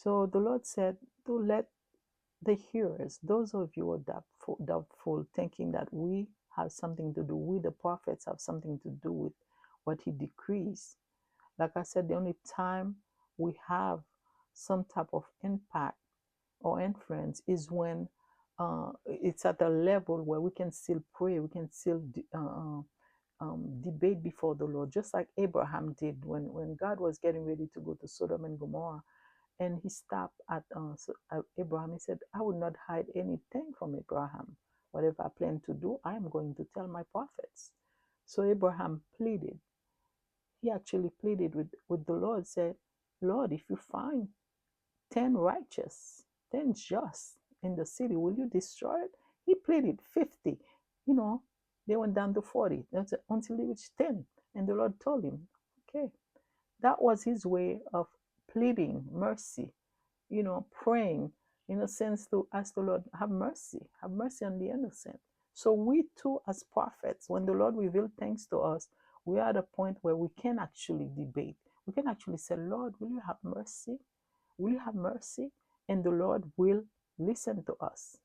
So the Lord said to let the hearers, those of you who are doubtful, thinking that we have something to do, we the prophets have something to do with what he decrees. Like I said, the only time we have some type of impact or influence is when it's at a level where we can still pray, we can still debate before the Lord, just like Abraham did when God was getting ready to go to Sodom and Gomorrah. And he stopped at Abraham. He said, I will not hide anything from Abraham. Whatever I plan to do, I am going to tell my prophets. So Abraham pleaded. He actually pleaded with the Lord, said, Lord, if you find 10 righteous, 10 just in the city, will you destroy it? He pleaded 50. You know, they went down to 40 until they reached 10. And the Lord told him, okay. That was his way of pleading mercy, praying in a sense to ask the Lord, have mercy on the innocent. So we too, as prophets, when the Lord reveals things to us, we are at a point where we can actually debate. We can actually say, Lord, will you have mercy? Will you have mercy? And the Lord will listen to us.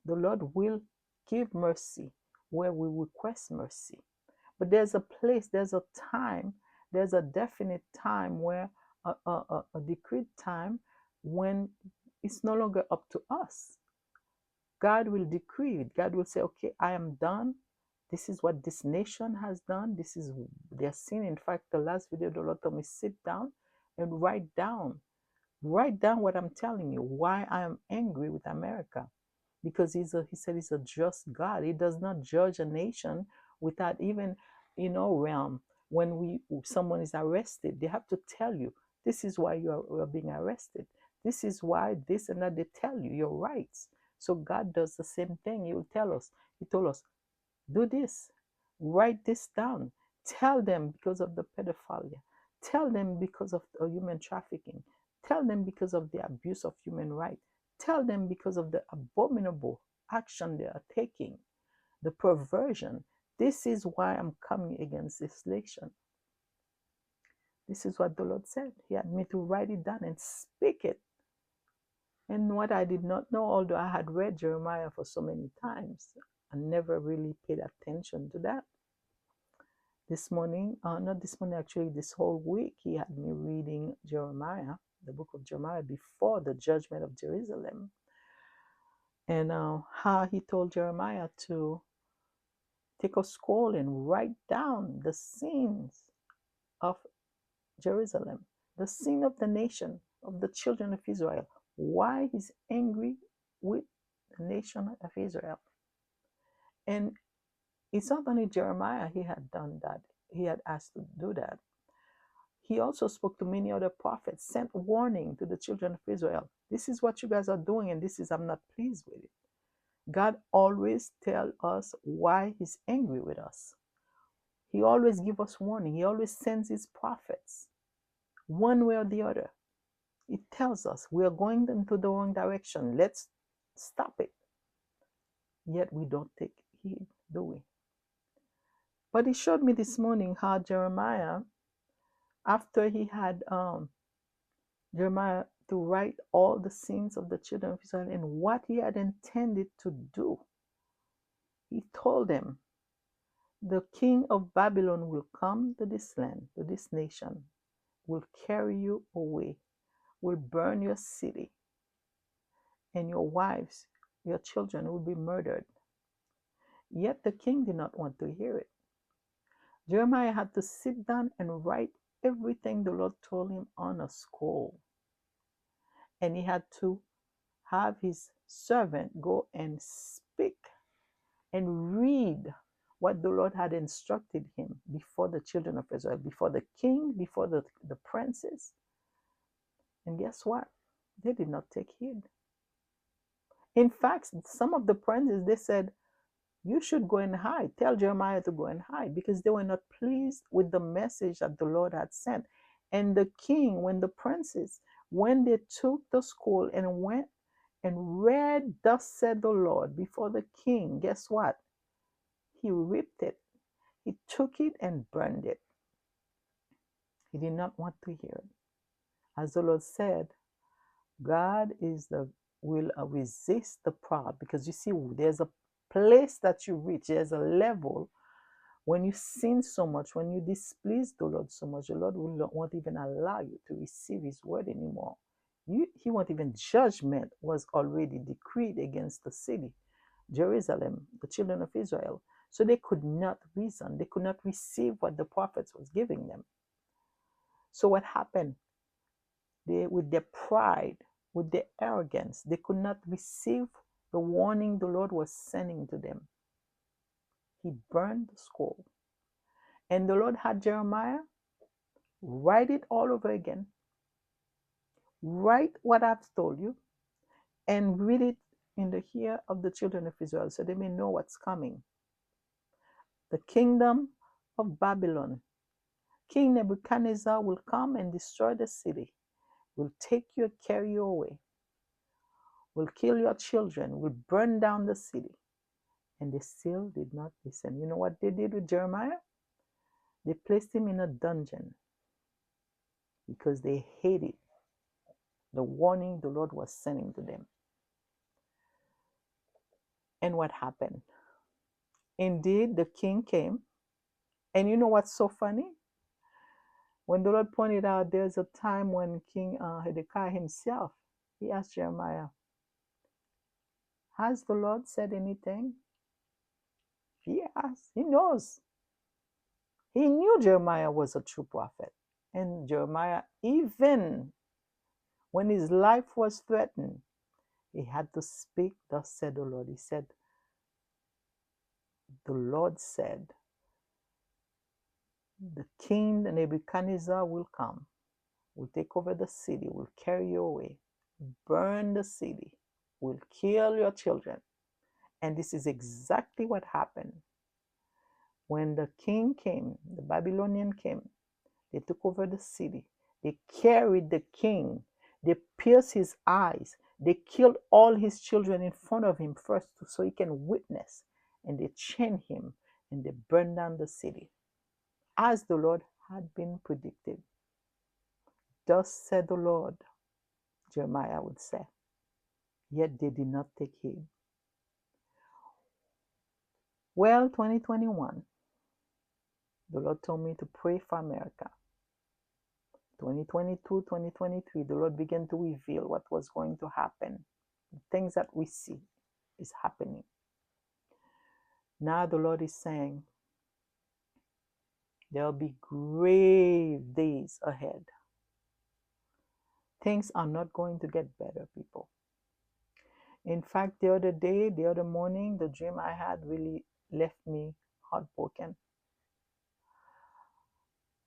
The Lord will give mercy where we request mercy. But there's a place, there's a time, there's a definite time where a decreed time when it's no longer up to us. God will decree it. God will say, okay, I am done. This is what this nation has done. This is their sin. In fact, the last video, the Lord told me, sit down and write down. Write down what I'm telling you, why I am angry with America. Because he said he's a just God. He does not judge a nation without even, when someone is arrested, they have to tell you, this is why you are being arrested. This is why this and that. They tell you your rights. So God does the same thing. He will tell us. He told us, do this, write this down. Tell them because of the pedophilia. Tell them because of human trafficking. Tell them because of the abuse of human rights. Tell them because of the abominable action they are taking, the perversion. This is why I'm coming against this nation. This is what the Lord said. He had me to write it down and speak it. And what I did not know, although I had read Jeremiah for so many times, I never really paid attention to that. This morning, not this morning, actually, this whole week, he had me reading Jeremiah, the book of Jeremiah, before the judgment of Jerusalem. And how he told Jeremiah to take a scroll and write down the sins of Jerusalem, the sin of the nation, of the children of Israel, why he's angry with the nation of Israel. And it's not only Jeremiah he had done that, he had asked to do that. He also spoke to many other prophets, sent warning to the children of Israel. This is what you guys are doing, and I'm not pleased with it. God always tells us why he's angry with us. He always gives us warning. He always sends his prophets, one way or the other. It tells us we are going into the wrong direction. Let's stop it. Yet we don't take heed, do we? But he showed me this morning how Jeremiah, after he had Jeremiah to write all the sins of the children of Israel and what he had intended to do, he told them, the king of Babylon will come to this land, to this nation, will carry you away, will burn your city, and your wives, your children will be murdered. Yet the king did not want to hear it. Jeremiah had to sit down and write everything the Lord told him on a scroll. And he had to have his servant go and speak and read what the Lord had instructed him before the children of Israel, before the king, before the princes. And guess what? They did not take heed. In fact, some of the princes, they said, you should go and hide. Tell Jeremiah to go and hide, because they were not pleased with the message that the Lord had sent. And the king, when the princes, when they took the scroll and went and read, thus said the Lord, before the king, guess what? He ripped it. He took it and burned it. He did not want to hear it. As the Lord said, God will resist the proud, because you see, there's a place that you reach, there's a level when you sin so much, when you displease the Lord so much, the Lord won't even allow you to receive His word anymore. He won't even, judgment was already decreed against the city, Jerusalem, the children of Israel. So they could not reason, they could not receive what the prophets was giving them. So what happened? With their pride, with their arrogance, they could not receive the warning the Lord was sending to them. He burned the scroll. And the Lord had Jeremiah write it all over again. Write what I've told you and read it in the ear of the children of Israel so they may know what's coming. The kingdom of Babylon, King Nebuchadnezzar will come and destroy the city, will take you and carry you away, will kill your children, will burn down the city. And they still did not listen. You know what they did with Jeremiah? They placed him in a dungeon because they hated the warning the Lord was sending to them. And what happened? Indeed, the king came. And you know what's so funny? When the Lord pointed out there's a time when King Hezekiah himself, he asked Jeremiah, has the Lord said anything? He asked. He knows. He knew Jeremiah was a true prophet. And Jeremiah, even when his life was threatened, he had to speak, thus said the Lord. He said, the Lord said, the king Nebuchadnezzar will come, will take over the city, will carry you away, burn the city, will kill your children. And this is exactly what happened. When the king came, the Babylonian came, they took over the city. They carried the king. They pierced his eyes. They killed all his children in front of him first so he can witness. And they chained him and they burned down the city, as the Lord had been predicted. Thus said the Lord, Jeremiah would say. Yet they did not take heed. Well, 2021, the Lord told me to pray for America. 2022, 2023, the Lord began to reveal what was going to happen. The things that we see is happening. Now the Lord is saying, there will be grave days ahead. Things are not going to get better, people. In fact, the other morning, the dream I had really left me heartbroken.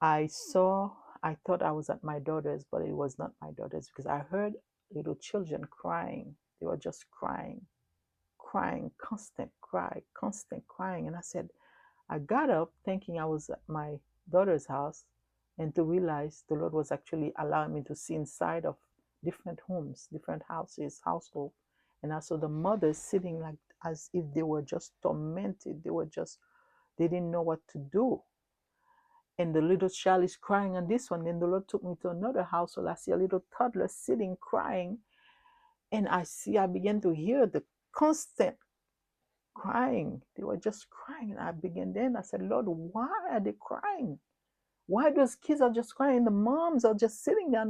I thought I was at my daughter's, but it was not my daughter's, because I heard little children crying. They were just crying, constant crying. And I got up thinking I was at my daughter's house, and to realize the Lord was actually allowing me to see inside of different homes, different household. And I saw the mothers sitting like as if they were just tormented. They didn't know what to do. And the little child is crying on this one. Then the Lord took me to another household. I see a little toddler sitting crying. And I began to hear the constant crying. They were just crying. And I said, Lord, why are they crying? Why those kids are just crying? The moms are just sitting there.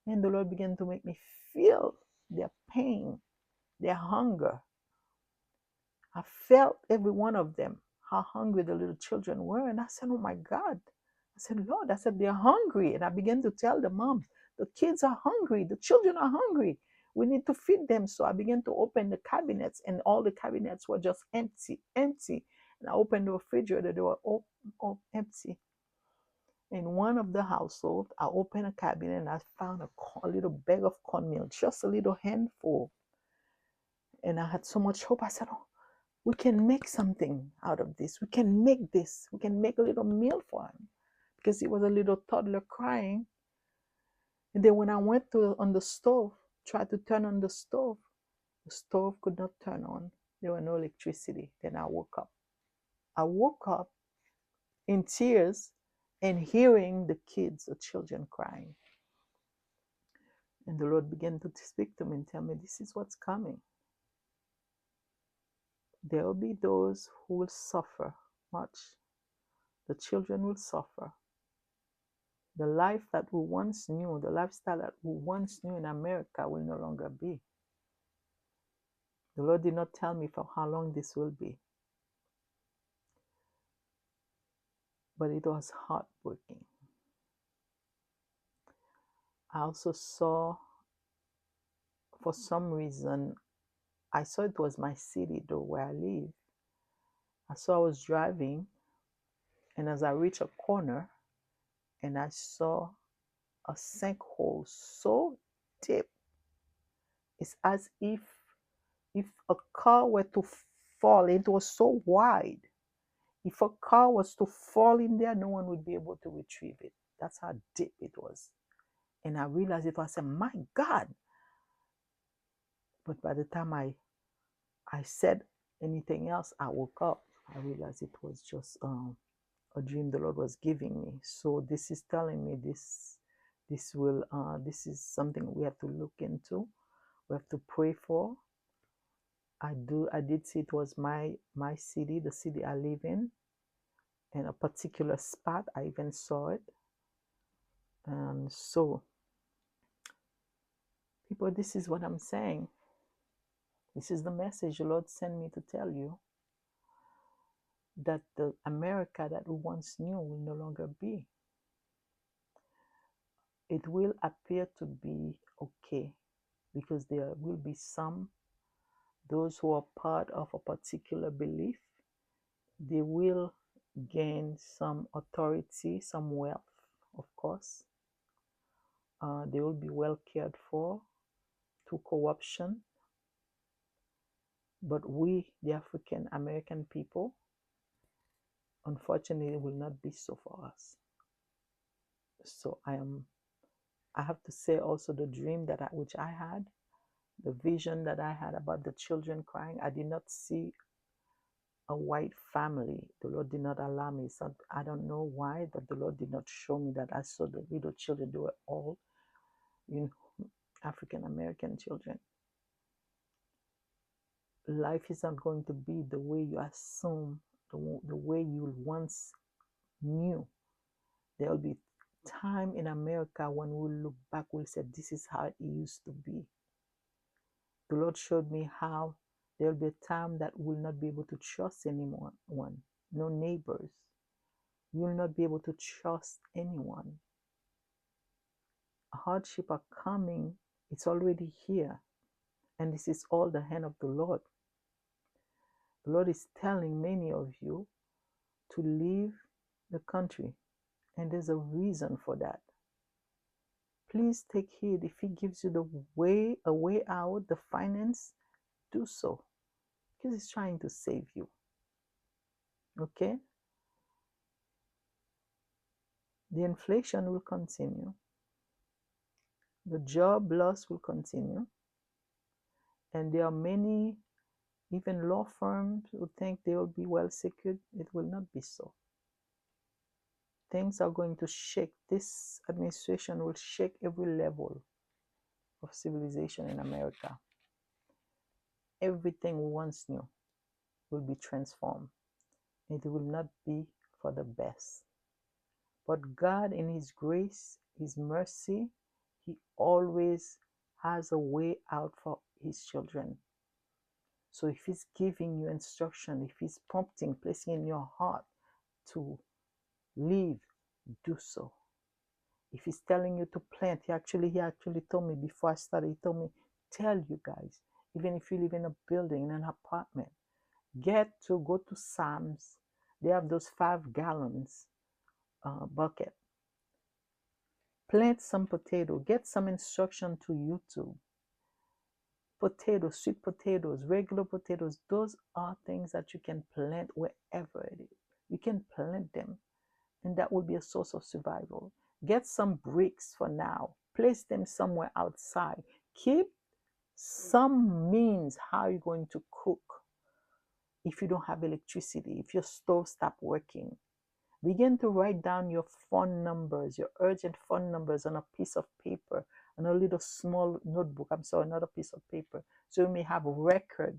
And the Lord began to make me feel their pain, their hunger. I felt every one of them, how hungry the little children were. And I said, oh my God. I said, Lord, they're hungry. And I began to tell the moms, the kids are hungry. The children are hungry. We need to feed them. So I began to open the cabinets, and all the cabinets were just empty. And I opened the refrigerator, they were all empty. In one of the household, I opened a cabinet and I found a little bag of cornmeal, just a little handful. And I had so much hope. I said, oh, we can make something out of this. We can make this. We can make a little meal for him. Because he was a little toddler crying. And then when I went on the stove, tried to turn on the stove could not turn on. There was no electricity. Then I woke up. I woke up in tears and hearing the children crying. And the Lord began to speak to me and tell me, this is what's coming. There will be those who will suffer much. The children will suffer. The life that we once knew, the lifestyle that we once knew in America will no longer be. The Lord did not tell me for how long this will be. But it was heartbreaking. I also saw, for some reason, I saw it was my city though, where I live. I saw I was driving, and as I reached a corner, and I saw a sinkhole so deep, it's as if a car were to fall, it was so wide. If a car was to fall in there, no one would be able to retrieve it. That's how deep it was. And I realized it was, my God. But by the time I said anything else, I woke up. I realized it was just a dream the Lord was giving me. So this is telling me this is something we have to look into. We have to pray for. I did see it was my city, the city I live in a particular spot. I even saw it. And so, people, this is what I'm saying. This is the message the Lord sent me to tell you, that the America that we once knew will no longer be. It will appear to be okay, because there will be those who are part of a particular belief, they will gain some authority, some wealth, of course. They will be well cared for through corruption. But we, the African American people, unfortunately, it will not be so for us. So I have to say also the dream which I had, the vision that I had about the children crying. I did not see a white family. The Lord did not allow me. So I don't know why, but the Lord did not show me that. I saw the little children. They were all, African American children. Life is not going to be the way you assume, the way you once knew. There will be time in America when we'll look back, we'll say, this is how it used to be. The Lord showed me how there will be a time that we'll not be able to trust anyone, no neighbors. You will not be able to trust anyone. Hardship are coming. It's already here. And this is all the hand of the Lord. The Lord is telling many of you to leave the country. And there's a reason for that. Please take heed. If He gives you a way out, the finance, do so. Because He's trying to save you. Okay? The inflation will continue. The job loss will continue. And there are many, even law firms, who think they will be well secured. It will not be so. Things are going to shake. This administration will shake every level of civilization in America. Everything we once knew will be transformed. It will not be for the best. But God, in His grace, His mercy, He always has a way out for His children. So if He's giving you instruction, if He's prompting, placing in your heart to leave, do so. If He's telling you to plant, He actually told me before I started, He told me, tell you guys, even if you live in a building, in an apartment, go to Sam's. They have those 5 gallons bucket. Plant some potato. Get some instruction to YouTube. Potatoes, sweet potatoes, regular potatoes, those are things that you can plant wherever it is. You can plant them, and that will be a source of survival. Get some bricks for now. Place them somewhere outside. Keep some means how you're going to cook if you don't have electricity, if your stove stops working. Begin to write down your phone numbers, your urgent phone numbers on a piece of paper, on a little small notebook. I'm sorry, another piece of paper. So you may have a record.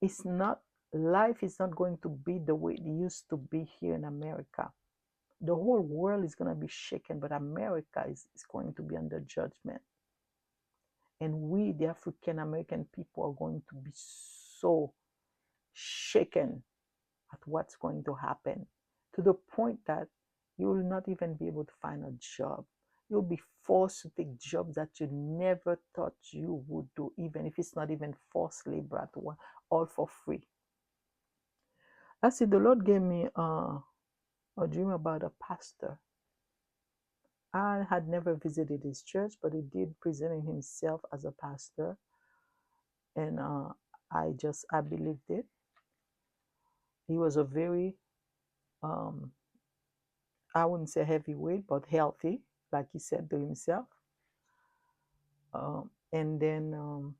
It's not, life is not going to be the way it used to be here in America. The whole world is going to be shaken, but America is going to be under judgment. And we, the African American people, are going to be so shaken at what's going to happen, to the point that you will not even be able to find a job. You'll be forced to take jobs that you never thought you would do, even if it's not even forced labor at one, all for free. I see the Lord gave me a dream about a pastor. I had never visited his church, but he did present himself as a pastor, and I believed it. He was a very I wouldn't say heavyweight, but healthy, like he said to himself. And then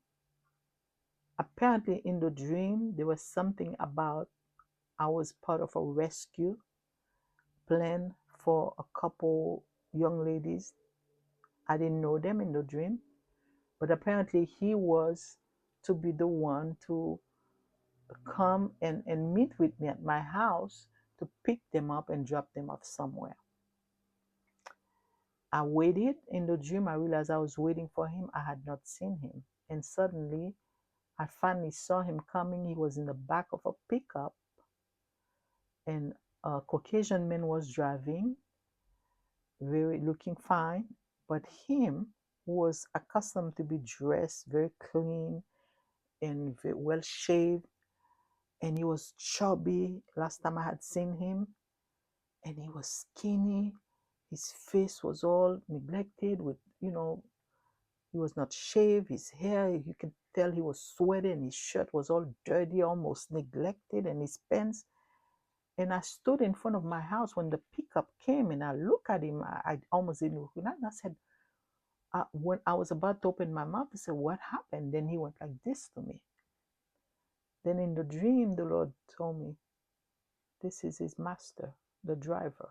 apparently in the dream, there was something about I was part of a rescue plan for a couple young ladies. I didn't know them in the dream, but apparently he was to be the one to come and meet with me at my house to pick them up and drop them off somewhere. I waited in the dream. I realized I was waiting for him. I had not seen him. And suddenly, I finally saw him coming. He was in the back of a pickup, and a Caucasian man was driving, very looking fine. But him, who was accustomed to be dressed very clean and very well shaved, and he was chubby last time I had seen him, and he was skinny. His face was all neglected with, he was not shaved. His hair, you could tell he was sweating. His shirt was all dirty, almost neglected, and his pants. And I stood in front of my house when the pickup came, and I looked at him. I almost didn't recognize. And I said, when I was about to open my mouth, I said, "What happened?" Then he went like this to me. Then in the dream, the Lord told me, "This is his master, the driver."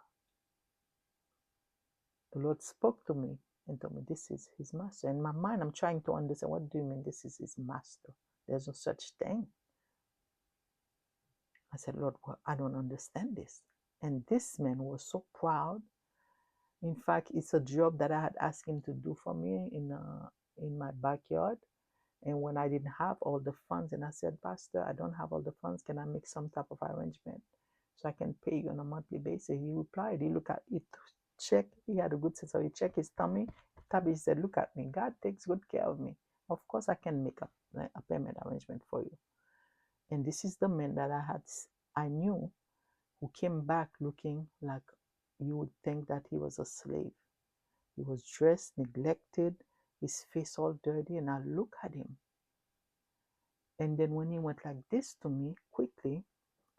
The Lord spoke to me and told me, "This is his master." In my mind, I'm trying to understand, what do you mean this is his master? There's no such thing. I said, "Lord, well, I don't understand this." And this man was so proud. In fact, it's a job that I had asked him to do for me in my backyard. And when I didn't have all the funds, and I said, "Pastor, I don't have all the funds. Can I make some type of arrangement so I can pay you on a monthly basis?" He replied, he looked at it, checked, he had a good sense, so he checked his tummy. He said, "Look at me. God takes good care of me. Of course, I can make a payment arrangement for you." And this is the man that I knew, who came back looking like you would think that he was a slave. He was dressed, neglected, his face all dirty, and I look at him. And then when he went like this to me, quickly,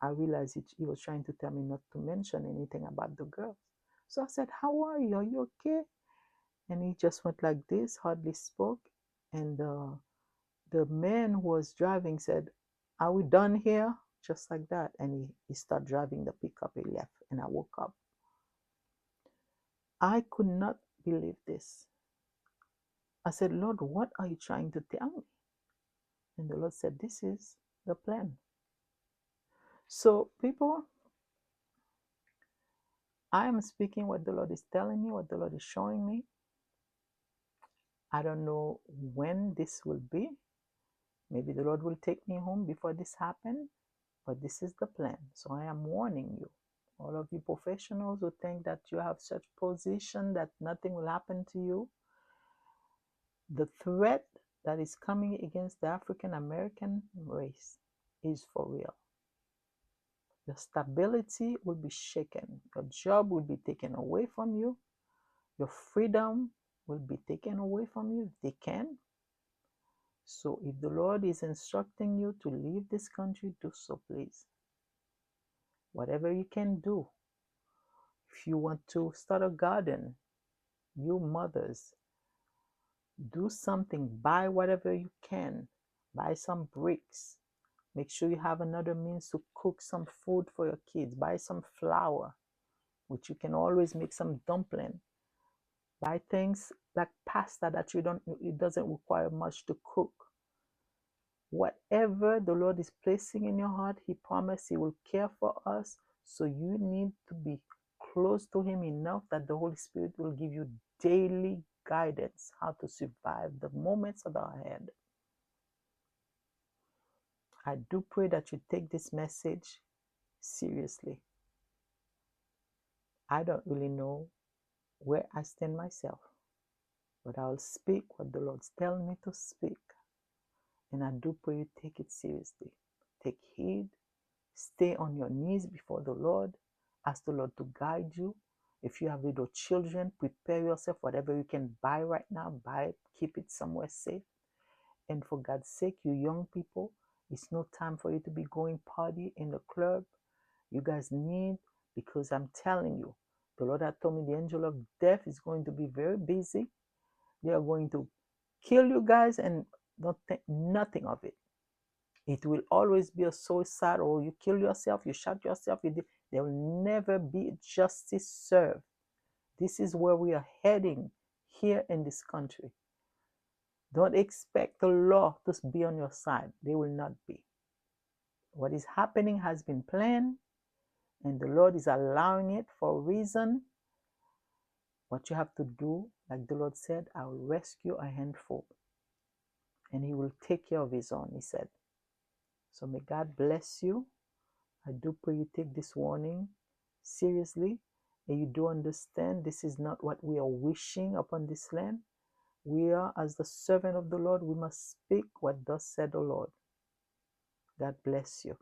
I realized he was trying to tell me not to mention anything about the girls. So I said, "How are you? Are you okay?" And he just went like this, hardly spoke. And the man who was driving said, "Are we done here?" Just like that. And he started driving the pickup. He left, and I woke up. I could not believe this. I said, "Lord, what are you trying to tell me?" And the Lord said, "This is the plan." So, people, I am speaking what the Lord is telling me, what the Lord is showing me. I don't know when this will be. Maybe the Lord will take me home before this happens, but this is the plan. So I am warning you, all of you professionals who think that you have such position that nothing will happen to you. The threat that is coming against the African American race is for real. Your stability will be shaken. Your job will be taken away from you. Your freedom will be taken away from you if they can. So if the Lord is instructing you to leave this country, do so, please. Whatever you can do. If you want to start a garden, you mothers, do something. Buy whatever you can. Buy some bricks. Make sure you have another means to cook some food for your kids. Buy some flour, which you can always make some dumpling. Buy things like pasta that it doesn't require much to cook. Whatever the Lord is placing in your heart, He promised He will care for us. So you need to be close to Him enough that the Holy Spirit will give you daily guidance how to survive the moments that are ahead. I do pray that you take this message seriously. I don't really know where I stand myself, but I'll speak what the Lord's telling me to speak. And I do pray you take it seriously. Take heed. Stay on your knees before the Lord. Ask the Lord to guide you. If you have little children, prepare yourself. Whatever you can buy right now, buy it. Keep it somewhere safe. And for God's sake, you young people, it's no time for you to be going party in the club. You guys need, because I'm telling you, the Lord had told me the angel of death is going to be very busy. They are going to kill you guys and don't think nothing of it. It will always be a suicide, or you kill yourself, you shot yourself. There will never be justice served. This is where we are heading here in this country. Don't expect the law to be on your side. They will not be. What is happening has been planned, and the Lord is allowing it for a reason. What you have to do, like the Lord said, I will rescue a handful, and He will take care of His own, He said. So may God bless you. I do pray you take this warning seriously, and you do understand this is not what we are wishing upon this land. We are, as the servant of the Lord, we must speak what thus said the Lord. God bless you.